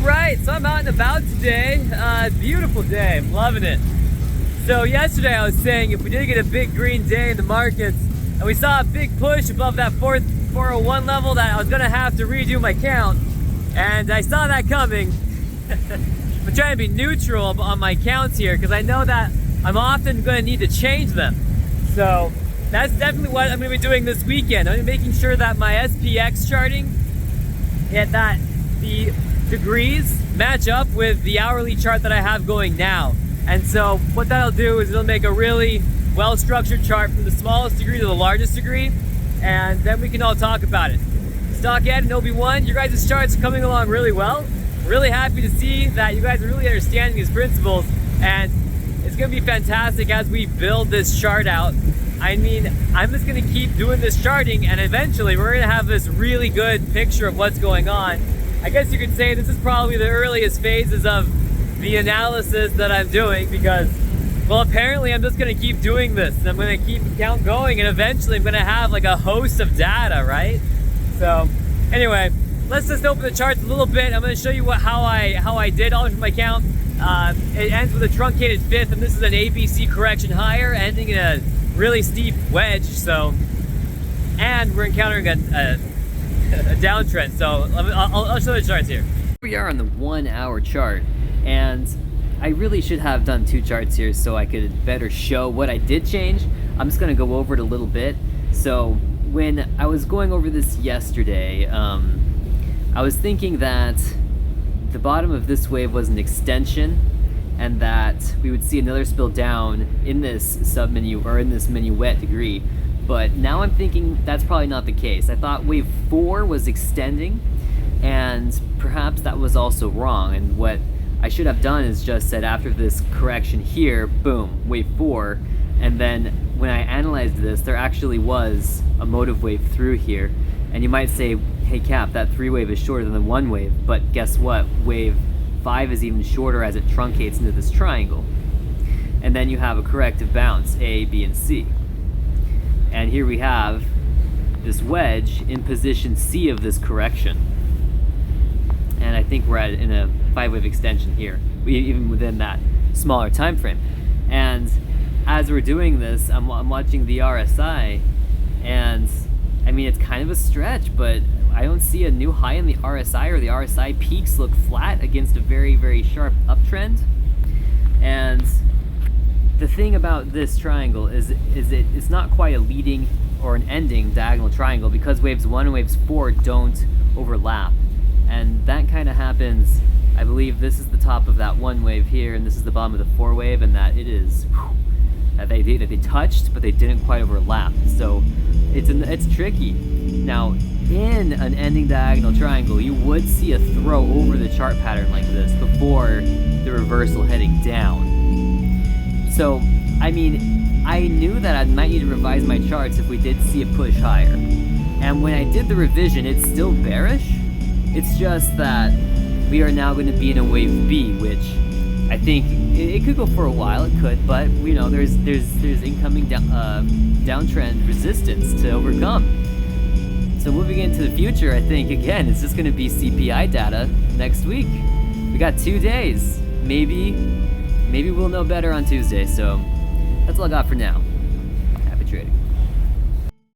Alright, so I'm out and about today. Beautiful day, I'm loving it. So yesterday I was saying if we did get a big green day in the markets and we saw a big push above that 401 level that I was gonna have to redo my count. And I saw that coming. I'm trying to be neutral on my counts here because I know that I'm often gonna need to change them. So that's definitely what I'm gonna be doing this weekend. I'm making sure that my SPX charting hit that the degrees match up with the hourly chart that I have going now. And so what that'll do is it'll make a really well-structured chart from the smallest degree to the largest degree, and then we can all talk about it. Stockhead and Obi-Wan, your guys' charts are coming along really well. Really happy to see that you guys are really understanding these principles, and it's gonna be fantastic as we build this chart out. I mean, I'm just gonna keep doing this charting, and eventually we're gonna have this really good picture of what's going on. I guess you could say this is probably the earliest phases of the analysis that I'm doing because, well, apparently I'm just gonna keep doing this and I'm gonna keep the count going, and eventually I'm gonna have like a host of data, right? So anyway, let's just open the charts a little bit. I'm gonna show you how I did all of my count. It ends with a truncated fifth, and this is an ABC correction higher, ending in a really steep wedge. So, and we're encountering a downtrend. So I'll show the charts here. We are on the 1 hour chart, and I really should have done 2 charts here so I could better show what I did change. I'm just gonna go over it a little bit. So when I was going over this yesterday, I was thinking that the bottom of this wave was an extension and that we would see another spill down in this submenu or in this minuet degree. But now I'm thinking that's probably not the case. I thought wave 4 was extending, and perhaps that was also wrong. And what I should have done is just said after this correction here, boom, wave 4. And then when I analyzed this, there actually was a motive wave through here. And you might say, hey Cap, that 3 wave is shorter than the 1 wave. But guess what? Wave 5 is even shorter as it truncates into this triangle. And then you have a corrective bounce, A, B, and C. And here we have this wedge in position C of this correction. And I think we're in a 5-wave extension here, even within that smaller time frame. And as we're doing this, I'm watching the RSI, and I mean, it's kind of a stretch, but I don't see a new high in the RSI, or the RSI peaks look flat against a very, very sharp uptrend. And the thing about this triangle is it's not quite a leading or an ending diagonal triangle because waves 1 and waves 4 don't overlap. And that kind of happens, I believe this is the top of that 1 wave here, and this is the bottom of the 4 wave, and that it is, that they touched, but they didn't quite overlap. So it's tricky. Now, in an ending diagonal triangle, you would see a throw over the chart pattern like this before the reversal heading down. So, I mean, I knew that I might need to revise my charts if we did see a push higher. And when I did the revision, it's still bearish. It's just that we are now going to be in a wave B, which I think it could go for a while, it could, but you know, there's incoming downtrend resistance to overcome. So moving into the future, I think, again, it's just going to be CPI data next week. We got 2 days. Maybe we'll know better on Tuesday, so that's all I got for now.